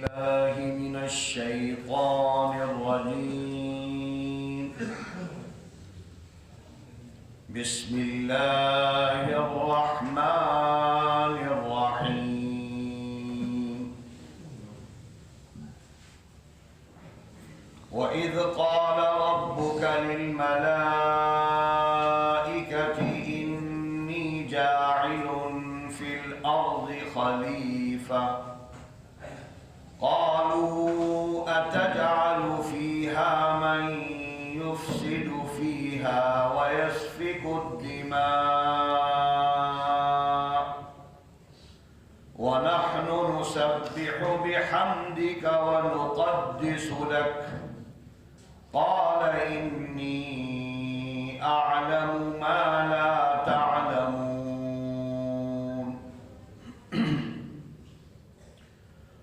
بالله من الشيطان الرجيم. بسم الله الرحمن الرحيم. وإذ قال ربك للملائكة إني جاعل في الأرض خليفة قالوا أتجعل فيها من يفسد فيها ويسفك الدماء ونحن نسبح بحمدك ونقدس لك قال إني أعلم ما لا تعلمون.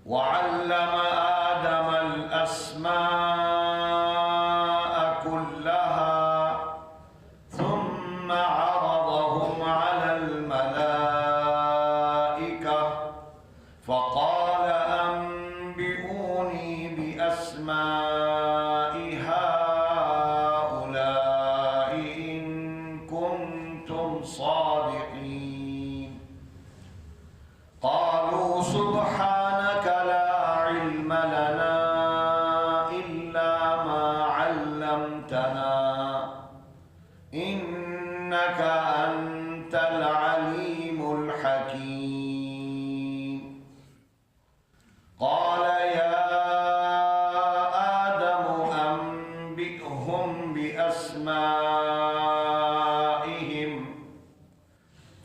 وعلم آدم الأسماء كلها ثم عرضهم على الملائكة فقال أنبئوني بأسماء هؤلاء إن كنتم صادقين. قالوا سبحانك لا علم لنا إلا ما علمتنا إنك أنت العليم الحكيم. قال يا آدم أنبئهم بأسمائهم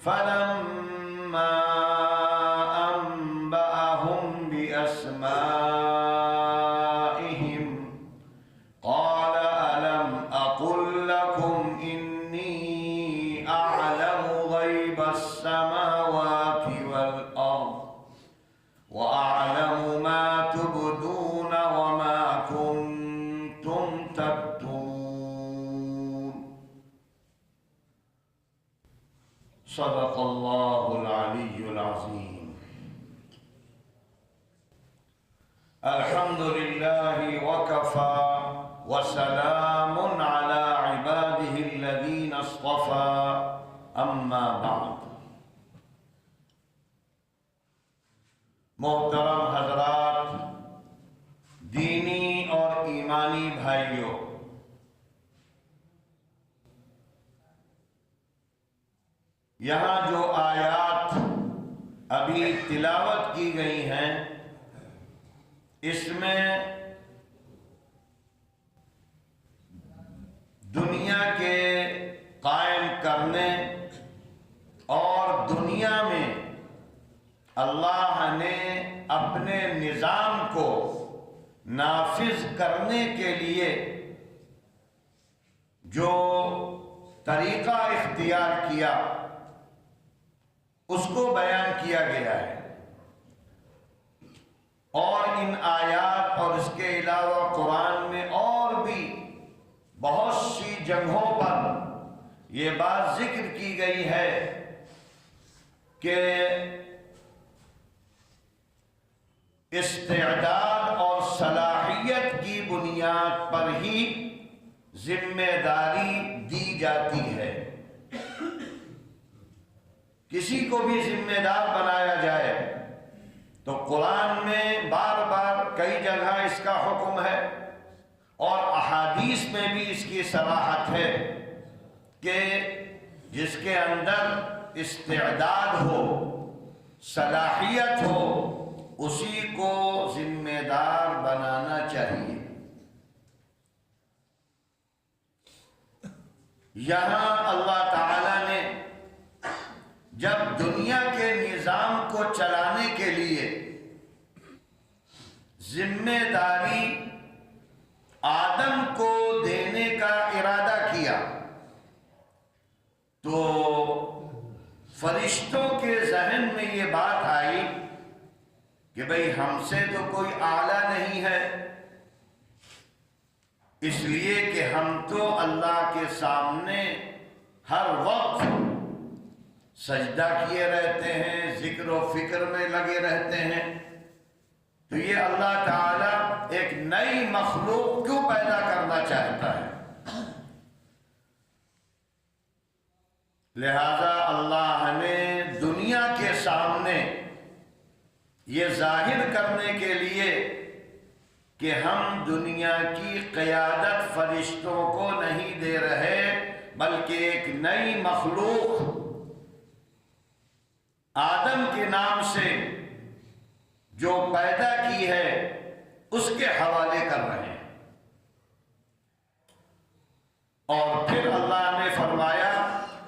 فلما أنبأهم بأسمائهم قال ألم أقل لكم إني أعلم غيب السماوات والأرض وأعلم ما تبدون وما كنتم تكتمون. صدق الله العلي العظيم. الحمد لله وكفى وسلام على عباده الذين اصطفى أما بعد. محترم حضرات، دینی اور ایمانی بھائیوں، یہاں جو آیات ابھی تلاوت کی گئی ہیں اس میں دنیا کے قائم کرنے اور دنیا میں اللہ نے اپنے نظام کو نافذ کرنے کے لیے جو طریقہ اختیار کیا اس کو بیان کیا گیا ہے، اور ان آیات اور اس کے علاوہ قرآن میں اور بھی بہت سی جگہوں پر یہ بات ذکر کی گئی ہے کہ استعداد اور صلاحیت کی بنیاد پر ہی ذمہ داری دی جاتی ہے. کسی کو بھی ذمہ دار بنایا جائے تو قرآن میں بار بار کئی جگہ اس کا حکم ہے اور احادیث میں بھی اس کی صراحت ہے کہ جس کے اندر استعداد ہو، صلاحیت ہو، اسی کو ذمہ دار بنانا چاہیے. یہاں اللہ تعالی نے جب دنیا کے نظام کو چلانے کے لیے ذمہ داری آدم کو دینے کا ارادہ کیا تو فرشتوں کے ذہن میں یہ بات آئی کہ بھئی ہم سے تو کوئی اعلیٰ نہیں ہے، اس لیے کہ ہم تو اللہ کے سامنے ہر وقت سجدہ کیے رہتے ہیں، ذکر و فکر میں لگے رہتے ہیں، تو یہ اللہ تعالی ایک نئی مخلوق کیوں پیدا کرنا چاہتا ہے؟ لہذا اللہ نے دنیا کے سامنے یہ ظاہر کرنے کے لیے کہ ہم دنیا کی قیادت فرشتوں کو نہیں دے رہے، بلکہ ایک نئی مخلوق آدم کے نام سے جو پیدا کی ہے اس کے حوالے کر رہے ہیں۔ اور پھر اللہ نے فرمایا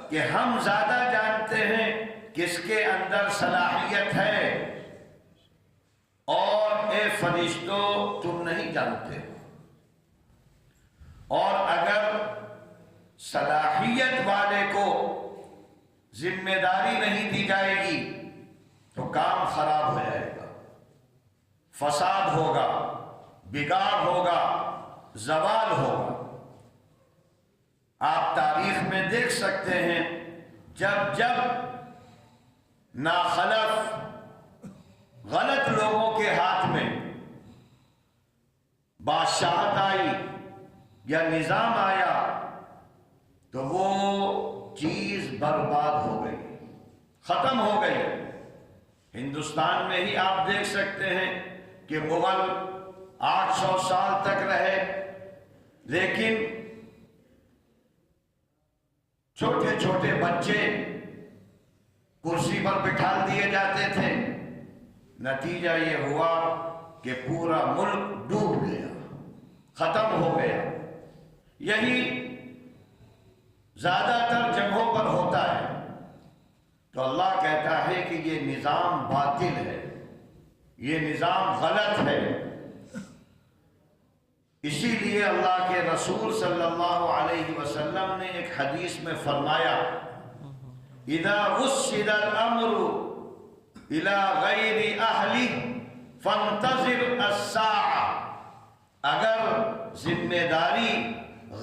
کہ ہم زیادہ جانتے ہیں کس کے اندر صلاحیت ہے، اور اے فرشتوں تم نہیں جانتے، اور اگر صلاحیت والے کو ذمہ داری نہیں دی جائے گی تو کام خراب ہو جائے گا، فساد ہوگا، بگاڑ ہوگا، زوال ہوگا۔ آپ تاریخ میں دیکھ سکتے ہیں جب جب ناخلف غلط لوگوں کے ہاتھ میں بادشاہت آئی یا نظام آیا تو وہ چیز برباد ہو گئی، ختم ہو گئی۔ ہندوستان میں ہی آپ دیکھ سکتے ہیں کہ مغل 800 سال تک رہے، لیکن چھوٹے چھوٹے بچے کرسی پر بٹھا دیے جاتے تھے، نتیجہ یہ ہوا کہ پورا ملک ڈوب گیا، ختم ہو گیا۔ یہی زیادہ تر جگہوں پر ہوتا ہے۔ تو اللہ کہتا ہے کہ یہ نظام باطل ہے، یہ نظام غلط ہے۔ اسی لیے اللہ کے رسول صلی اللہ علیہ وسلم نے ایک حدیث میں فرمایا، اذا وسد الامر الى غیر اہلہ فانتظر الساعہ، اگر ذمہ داری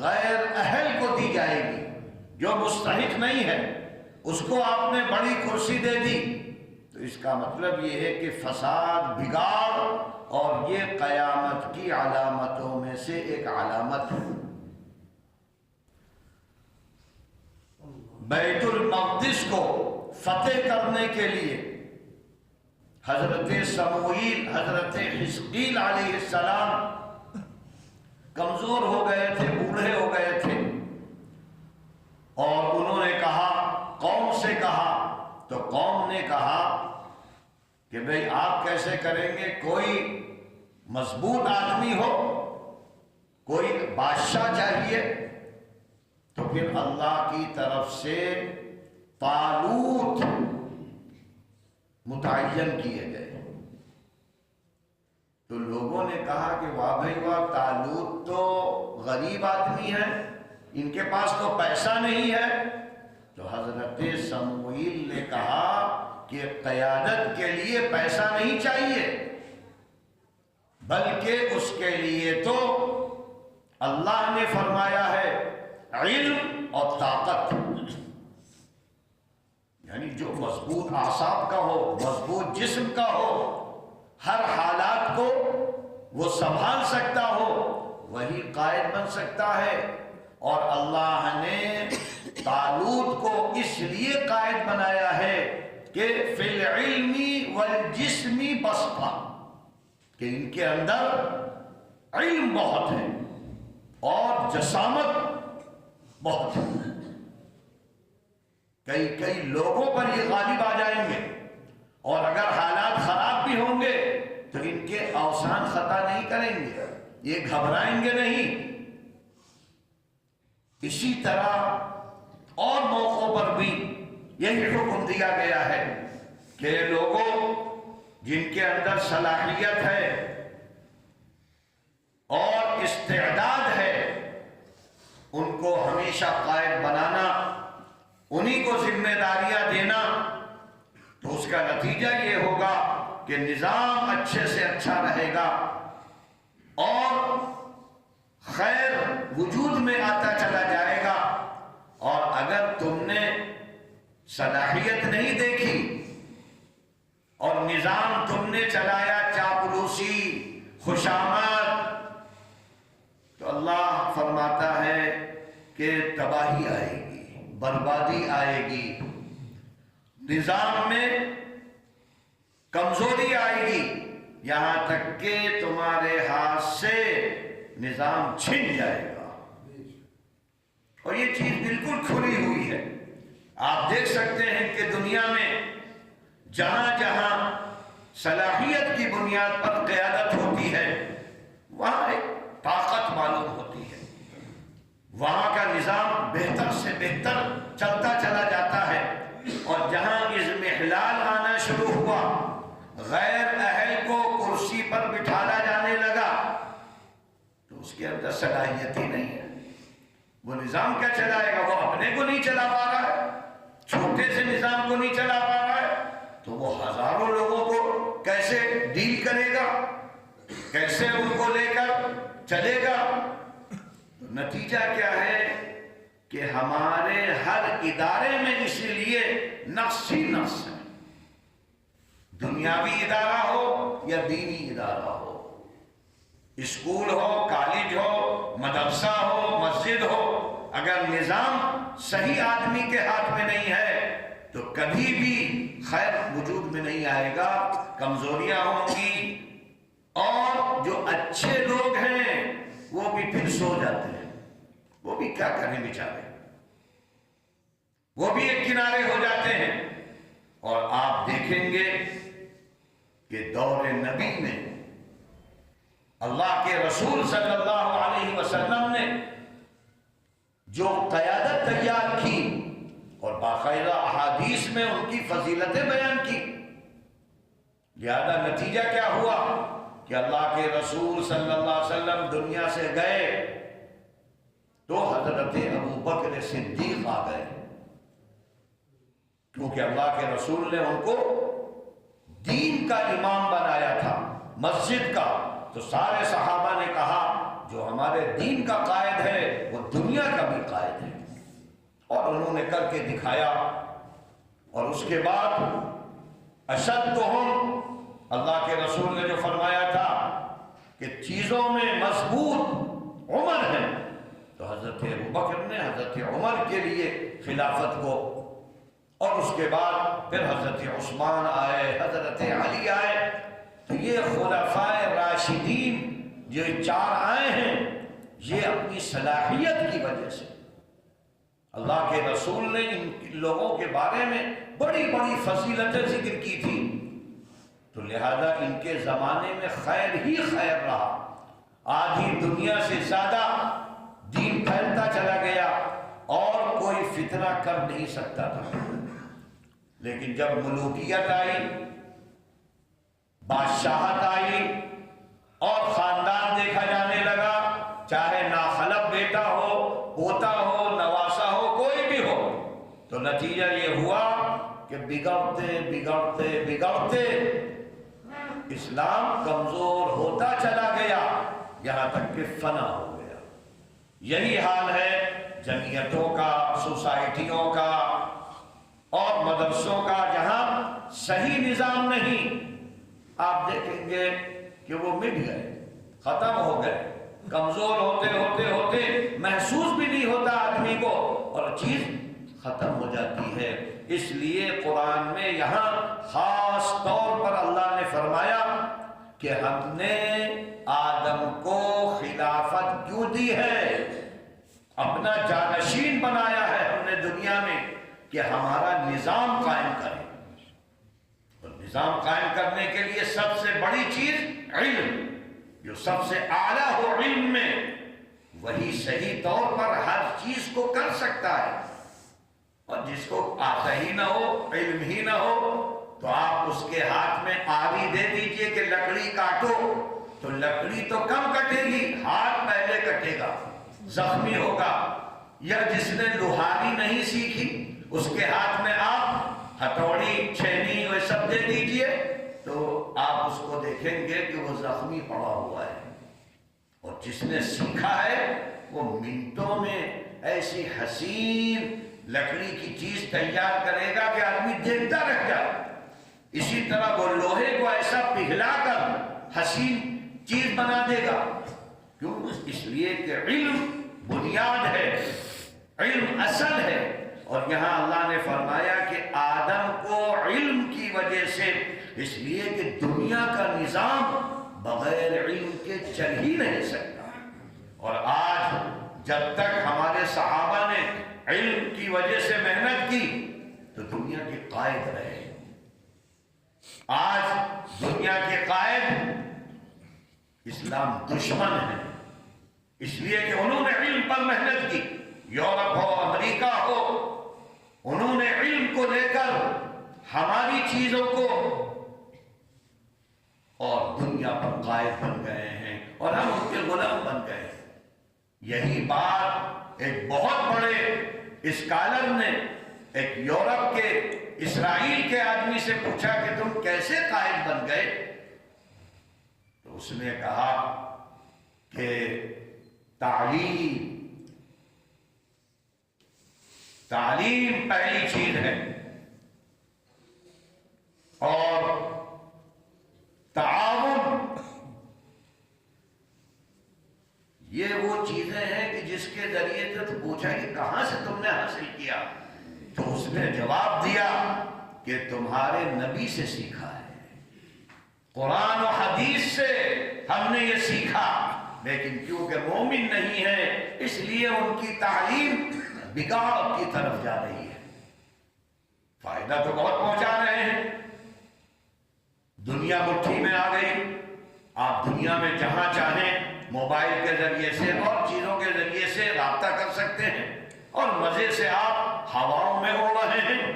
غیر اہل کو دی جائے گی، جو مستحق نہیں ہے، اس کو آپ نے بڑی کرسی دے دی، تو اس کا مطلب یہ ہے کہ فساد، بگاڑ، اور یہ قیامت کی علامتوں میں سے ایک علامت ہے۔ بیت المقدس کو فتح کرنے کے لیے حضرت سموئیل، حضرت حزقیل علیہ السلام کمزور ہو گئے تھے، بوڑھے ہو گئے تھے، اور انہوں نے کہا، قوم سے کہا، تو قوم نے کہا کہ بھئی آپ کیسے کریں گے؟ کوئی مضبوط آدمی ہو، کوئی بادشاہ چاہیے۔ تو پھر اللہ کی طرف سے طالوت متعین کیے گئے۔ تو لوگوں نے کہا کہ واہ بھائی واہ، طالوت تو غریب آدمی ہے، ان کے پاس تو پیسہ نہیں ہے۔ تو حضرت سموئیل نے کہا کہ قیادت کے لیے پیسہ نہیں چاہیے، بلکہ اس کے لیے تو اللہ نے فرمایا ہے علم اور طاقت، یعنی جو مضبوط اعصاب کا ہو، مضبوط جسم کا ہو، ہر حالات کو وہ سنبھال سکتا ہو، وہی قائد بن سکتا ہے۔ اور اللہ نے طالوت کو اس لیے قائد بنایا ہے کہ فی العلم والجسم بسطہ، کہ ان کے اندر علم بہت ہے اور جسامت بہت ہے۔ کئی لوگوں پر یہ غالب آ جائیں گے، اور اگر حالات خراب بھی ہوں گے تو ان کے اوسان خطا نہیں کریں گے، یہ گھبرائیں گے نہیں۔ اسی طرح اور موقعوں پر بھی یہی حکم دیا گیا ہے کہ لوگوں جن کے اندر صلاحیت ہے اور استعداد ہے، ان کو ہمیشہ قائد بنانا، انہی کو ذمہ داریاں دینا، تو اس کا نتیجہ یہ ہوگا کہ نظام اچھے سے اچھا رہے گا اور خیر وجود میں آتا چلا جائے گا۔ اور اگر تم نے صلاحیت نہیں دیکھی اور نظام تم نے چلایا چاپلوسی، خوشامد، تو اللہ فرماتا ہے کہ تباہی آئے گی، بربادی آئے گی، نظام میں کمزوری آئے گی، یہاں تک کہ تمہارے ہاتھ سے نظام چھن جائے گا۔ اور یہ چیز بالکل کھلی ہوئی ہے۔ آپ دیکھ سکتے ہیں کہ دنیا میں جہاں جہاں صلاحیت کی بنیاد پر قیادت ہوتی ہے وہاں ایک طاقت معلوم ہوتی ہے، وہاں کا نظام بہتر سے بہتر چلتا چلا جاتا ہے، اور جہاں اضمحلال آنا شروع ہوا، غیر اہل کو کرسی پر بٹھایا جانے لگا، تو اس کے اندر صلاحیت ہی نہیں ہے، وہ نظام کیا چلائے گا؟ وہ اپنے کو نہیں چلا پا رہا ہے، چھوٹے سے نظام کو نہیں چلا پا رہا ہے، تو وہ ہزاروں لوگوں کو کیسے ڈیل کرے گا، کیسے ان کو لے کر چلے گا؟ نتیجہ کیا ہے کہ ہمارے ہر ادارے میں اسی لیے نقص ہی نقص ہے، دنیاوی ادارہ ہو یا دینی ادارہ ہو، اسکول ہو، کالج ہو، مدرسہ ہو، مسجد ہو، اگر نظام صحیح آدمی کے ہاتھ میں نہیں ہے تو کبھی بھی خیر وجود میں نہیں آئے گا، کمزوریاں ہوں گی، اور جو اچھے لوگ ہیں وہ بھی پھر سو جاتے ہیں، وہ بھی کیا کریں بیچارے، وہ بھی ایک کنارے ہو جاتے ہیں۔ اور آپ دیکھیں گے کہ دور نبی میں اللہ کے رسول صلی اللہ علیہ وسلم نے جو قیادت تیار کی اور باقاعدہ احادیث میں ان کی فضیلتیں بیان کی، لہذا نتیجہ کیا ہوا کہ اللہ کے رسول صلی اللہ علیہ وسلم دنیا سے گئے تو حضرت ابوبکر صدیق آ گئے، کیونکہ اللہ کے رسول نے ان کو دین کا امام بنایا تھا، مسجد کا، تو سارے صحابہ نے کہا جو ہمارے دین کا قائد ہے وہ دنیا کا بھی قائد ہے، اور انہوں نے کر کے دکھایا۔ اور اس کے بعد اشدہم، اللہ کے رسول نے جو فرمایا تھا کہ چیزوں میں مضبوط عمر ہے، تو حضرت ابوبکر نے حضرت عمر کے لیے خلافت کو، اور اس کے بعد پھر حضرت عثمان آئے، حضرت علی آئے، تو یہ خلفائے راشدین جو چار آئے ہیں یہ اپنی صلاحیت کی وجہ سے، اللہ کے رسول نے ان لوگوں کے بارے میں بڑی بڑی فضیلتیں ذکر کی تھی، تو لہذا ان کے زمانے میں خیر ہی خیر رہا، آدھی دنیا سے زیادہ دین پھیلتا چلا گیا اور کوئی فتنہ کر نہیں سکتا تھا۔ لیکن جب ملوکیت آئی، بادشاہت آئی اور خاندان دیکھا جانے لگا، چاہے ناخلف بیٹا ہو، پوتا ہو، نواسا ہو، کوئی بھی ہو، تو نتیجہ یہ ہوا کہ بگڑتے بگڑتے بگڑتے اسلام کمزور ہوتا چلا گیا، یہاں تک کہ فنا ہو گیا۔ یہی حال ہے جمعیتوں کا، سوسائٹیوں کا اور مدرسوں کا، جہاں صحیح نظام نہیں، آپ دیکھیں گے کہ وہ مٹ گئے، ختم ہو گئے، کمزور ہوتے ہوتے ہوتے محسوس بھی نہیں ہوتا آدمی کو، اور چیز ختم ہو جاتی ہے۔ اس لیے قرآن میں یہاں خاص طور پر اللہ نے فرمایا کہ ہم نے آدم کو خلافت کیوں دی ہے، اپنا جانشین بنایا ہے ہم نے دنیا میں کہ ہمارا نظام قائم کرے، اور نظام قائم کرنے کے لیے سب سے بڑی چیز علم، جو سب سے اعلیٰ ہو علم میں، وہی صحیح طور پر ہر چیز کو کر سکتا ہے، اور جس کو آتا ہی نہ ہو، علم ہی نہ ہو، تو آپ اس کے ہاتھ میں آری دے دیجئے کہ لکڑی کاٹو، تو لکڑی تو کم کٹے گی، ہاتھ پہلے کٹے گا، زخمی ہوگا۔ یا جس نے لوہاری نہیں سیکھی، اس کے ہاتھ میں آپ ہتھوڑی، چھینی وہ سب دے دیجئے، تو آپ اس کو دیکھیں گے کہ وہ زخمی پڑا ہوا ہے۔ اور جس نے سیکھا ہے وہ منٹوں میں ایسی حسین لکڑی کی چیز تیار کرے گا کہ آدمی دیکھتا رہ جائے۔ اسی طرح وہ لوہے کو ایسا پگھلا کر حسین چیز بنا دے گا. کیوں؟ اس لیے کہ علم بنیاد ہے، علم اصل ہے. اور یہاں اللہ نے فرمایا کہ آدم کو علم کی وجہ سے، اس لیے کہ دنیا کا نظام بغیر علم کے چل ہی نہیں سکتا. اور آج جب تک ہمارے صحابہ نے علم کی وجہ سے محنت کی تو دنیا کے قائد رہے. آج دنیا کے قائد اسلام دشمن ہے، اس لیے کہ انہوں نے علم پر محنت کی. یورپ ہو، امریکہ ہو، انہوں نے علم کو لے کر ہماری چیزوں کو اور دنیا پر قائد بن گئے ہیں اور ہم ان کے غلام بن گئے ہیں. یہی بات ایک بہت بڑے اسکالر نے ایک یورپ کے اسرائیل کے آدمی سے پوچھا کہ تم کیسے قائد بن گئے؟ تو اس نے کہا کہ تعلیم پہلی چیز ہے، اور تعاون یہ وہ چیزیں ہیں کہ جس کے ذریعے سے تو پوچھا کہ کہاں سے تم نے حاصل کیا؟ تو اس نے جواب دیا کہ تمہارے نبی سے سیکھا ہے، قرآن و حدیث سے ہم نے یہ سیکھا. لیکن کیونکہ مومن نہیں ہے اس لیے ان کی تعلیم بگاڑ کی طرف جا رہی ہے. فائدہ تو بہت پہنچا رہے ہیں، دنیا مٹھی میں آ گئی. آپ دنیا میں جہاں چاہیں موبائل کے ذریعے سے اور چیزوں کے ذریعے سے رابطہ کر سکتے ہیں، اور مزے سے آپ ہواؤں میں اڑ رہے ہیں،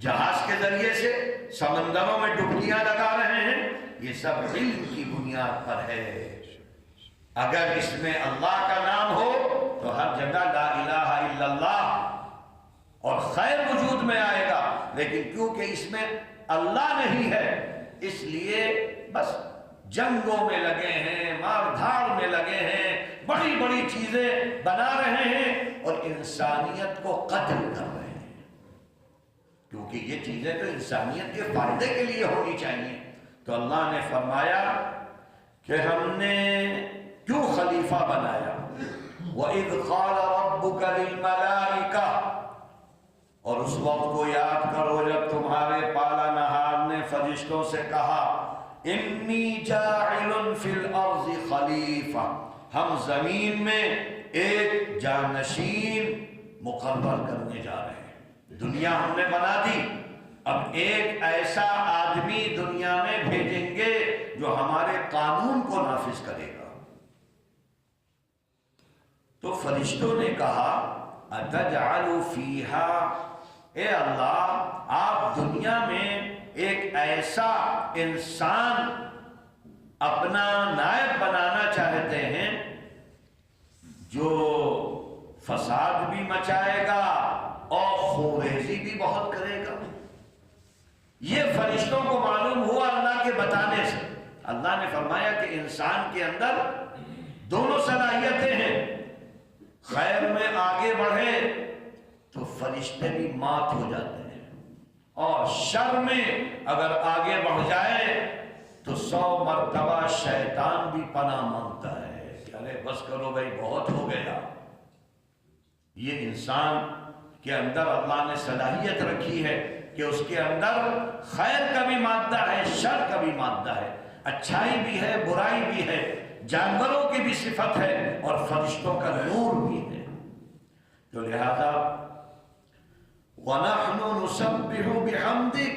جہاز کے ذریعے سے سمندروں میں ڈبکیاں لگا رہے ہیں. یہ سب علم کی بنیاد پر ہے. اگر اس میں اللہ کا نام ہو تو ہر جگہ لا الہ الا اللہ اور خیر وجود میں آئے گا. لیکن کیونکہ اس میں اللہ نہیں ہے اس لیے بس جنگوں میں لگے ہیں، مار دھاڑ میں لگے ہیں، بڑی بڑی چیزیں بنا رہے ہیں اور انسانیت کو قتل کر رہے ہیں. کیونکہ یہ چیزیں تو انسانیت کے فائدے کے لیے ہونی چاہیے. تو اللہ نے فرمایا کہ ہم نے کیوں خلیفہ بنایا. وَإِذْ قَالَ رَبُّكَ لِلْمَلَائِكَةِ، اور اس وقت کو یاد کرو جب تمہارے پالا نہار نے فرشتوں سے کہا انی جاعل فی الارض خلیفہ، ہم زمین میں ایک جانشین مقرر کرنے جا رہے ہیں. دنیا ہم نے بنا دی، اب ایک ایسا آدمی دنیا میں بھیجیں گے جو ہمارے قانون کو نافذ کرے گا. تو فرشتوں نے کہا اتجعل فیہا، اے اللہ آپ دنیا میں ایک ایسا انسان اپنا نائب بنانا چاہتے ہیں جو فساد بھی مچائے گا اور خوریزی بھی بہت کرے گا. یہ فرشتوں کو معلوم ہوا اللہ کے بتانے سے. اللہ نے فرمایا کہ انسان کے اندر دونوں صلاحیتیں ہیں، خیر میں آگے بڑھے تو فرشتے بھی مات ہو جاتے ہیں، اور شر میں اگر آگے بڑھ جائے تو 100 مرتبہ شیطان بھی پناہ مانگتا ہے کہ ارے بس کرو بھائی بہت ہو گیا. یہ انسان کے اندر اللہ نے صلاحیت رکھی ہے کہ اس کے اندر خیر کا بھی مادہ ہے، شر کا بھی مادہ ہے، اچھائی بھی ہے، برائی بھی ہے، جانوروں کی بھی صفت ہے اور فرشتوں کا نور بھی ہے. تو لہذا وَنَحْنُ نُسَبِّحُ بِحَمْدِكَ،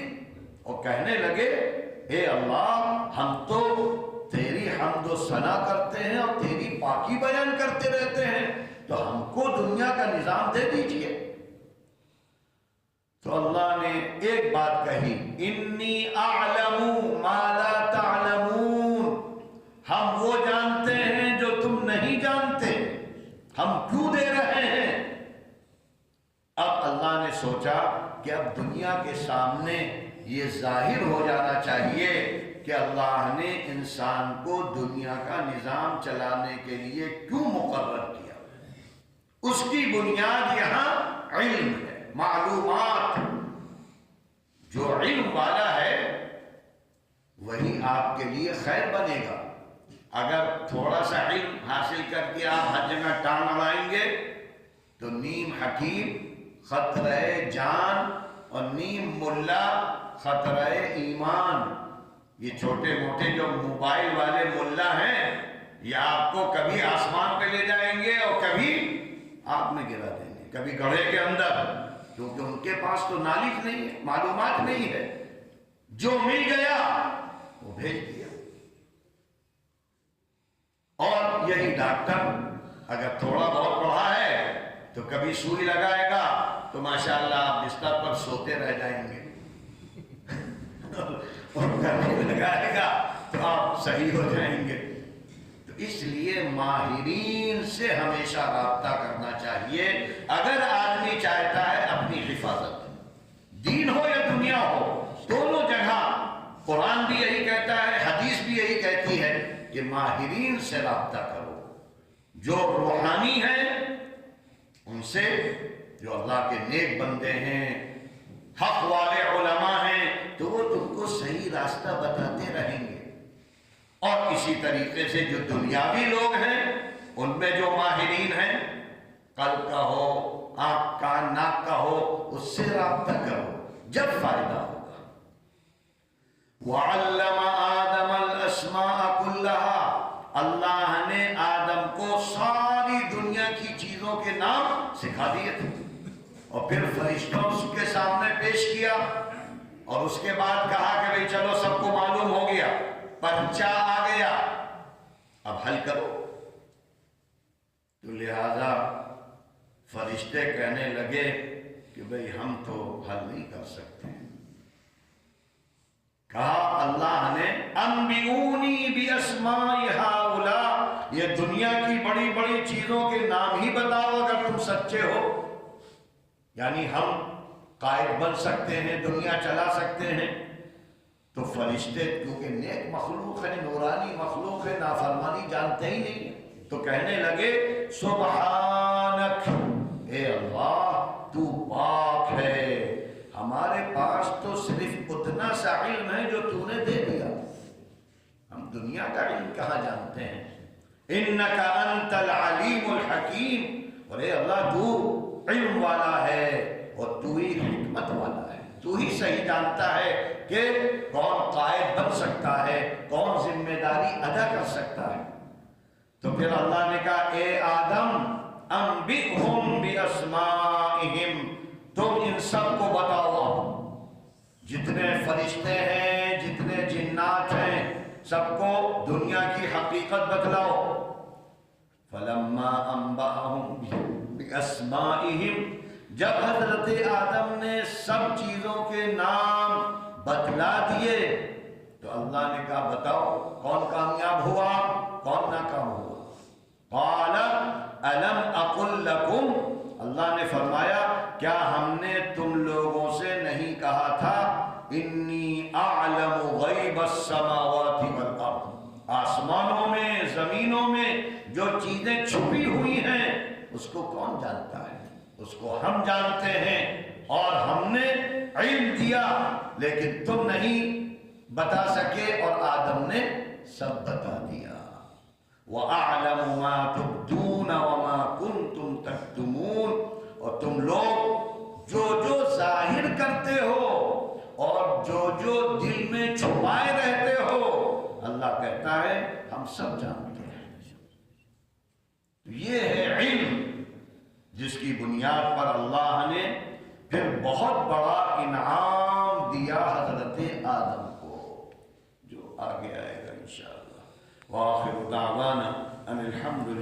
اور کہنے لگے اے اللہ ہم تو تیری حمد و ثنا کرتے ہیں اور تیری پاکی بیان کرتے رہتے ہیں، تو ہم کو دنیا کا نظام دے دیجئے. تو اللہ نے ایک بات کہی انی اعلم ما لا تعلمون، ہم وہ جانتے ہیں جو تم نہیں جانتے، ہم کیوں دے رہے ہیں. اب اللہ نے سوچا کہ اب دنیا کے سامنے یہ ظاہر ہو جانا چاہیے کہ اللہ نے انسان کو دنیا کا نظام چلانے کے لیے کیوں مقرر کیا. اس کی بنیاد یہاں علم ہے، معلومات. جو علم والا ہے وہی آپ کے لیے خیر بنے گا۔ اگر تھوڑا سا علم حاصل کر کے آپ ہر جگہ ٹانگ اڑائیں گے تو نیم حکیم خطرہ جان اور نیم ملا خطرہ ایمان۔ یہ چھوٹے موٹے جو موبائل والے ملا ہیں یہ آپ کو کبھی آسمان پہ لے جائیں گے اور کبھی آگ میں گرا دیں گے، کبھی گڑھے کے اندر، کیونکہ ان کے پاس تو نالج نہیں ہے، معلومات نہیں ہے، جو مل گیا وہ بھیج دیا۔ اور یہی ڈاکٹر اگر تھوڑا بہت پڑھا ہے تو کبھی سوئی لگائے گا تو ماشاءاللہ آپ بستر پر سوتے رہ جائیں گے، اور کبھی لگائے گا تو آپ صحیح ہو جائیں گے۔ تو اس لیے ماہرین سے ہمیشہ رابطہ کرنا چاہیے اگر آدمی چاہتا ہے اپنی حفاظت، دین ہو یا دنیا ہو، دونوں جگہ قرآن بھی یہی کہتا ہے، حدیث بھی یہی کہتی ہے کہ ماہرین سے رابطہ کرو، جو روحانی ہیں ان سے، جو اللہ کے نیک بندے ہیں، حق والے علماء ہیں، تو وہ تم کو صحیح راستہ بتاتے رہیں گے۔ اور اسی طریقے سے جو دنیاوی لوگ ہیں ان میں جو ماہرین ہیں، قلب کا ہو، آنکھ کان ناک کا ہو، اس سے رابطہ کرو جب فائدہ ہوگا۔ وَعَلَّمَ آدَمَ الْأَسْمَاءَ كُلَّهَا، اللہ نے آدم کو ساری دنیا کی چیزوں کے نام سکھا دیے تھے، اور پھر فرشتوں اس کے سامنے پیش کیا، اور اس کے بعد کہا کہ بھئی چلو سب کو معلوم ہو گیا، پرچہ آ گیا، اب حل کرو۔ تو لہذا فرشتے کہنے لگے کہ بھئی ہم تو حل نہیں کر سکتے۔ کہا اللہ نے انبئونی باسماء ہؤلاء، یہ دنیا کی بڑی بڑی چیزوں کے نام ہی بتاؤ اگر تم سچے ہو، یعنی ہم قائد بن سکتے ہیں، دنیا چلا سکتے ہیں۔ تو فرشتے کیونکہ نیک مخلوق ہے، نورانی مخلوق ہے، نافرمانی جانتے ہی نہیں، تو کہنے لگے سبحانک، اے اللہ تو پاک ہے، ہمارے پاس تو صرف اتنا سا علم ہے جو تو نے دے دیا، ہم دنیا کا علم کہاں جانتے ہیں۔ انک انت العلیم الحکیم، اور اے اللہ تو علم والا ہے اور تو ہی حکمت والا ہے، تو ہی صحیح جانتا ہے کہ کون قائد بن سکتا ہے، کون ذمہ داری ادا کر سکتا ہے۔ تو پھر اللہ نے کہا اے آدم انبئہم باسمائہم، تم ان سب کو بتاؤ، جتنے فرشتے ہیں، جتنے جنات ہیں، سب کو دنیا کی حقیقت بتلاؤ۔ فلما انبأہم باسمائہم، جب حضرت آدم نے سب چیزوں کے نام بتلا دیے تو اللہ نے کہا بتاؤ کون کامیاب ہوا، کون ناکام ہوا۔ قال الم اقل لکم، اللہ نے فرمایا کیا ہم نے تم لوگوں سے نہیں کہا تھا انی اعلم غیب السماوات والارض، آسمانوں میں زمینوں میں جو چیزیں چھپی ہوئی ہیں اس کو کون جانتا ہے، اس کو ہم جانتے ہیں، اور ہم نے علم دیا لیکن تم نہیں بتا سکے، اور آدم نے سب بتا دیا۔ وَأَعْلَمُ مَا تُبْدُونَ وَمَا كُنْتُمْ تَكْتُمُونَ، اور تم لوگ جو جو ظاہر کرتے ہو اور جو جو دل میں چھپائے رہتے ہو، اللہ کہتا ہے ہم سب جانتے ہیں۔ یہ ہے علم جس کی بنیاد پر اللہ نے پھر بہت بڑا انعام دیا حضرت آدم کو، جو آگے آئے گا انشاءاللہ۔ وآخر دعوانا ان الحمد للہ۔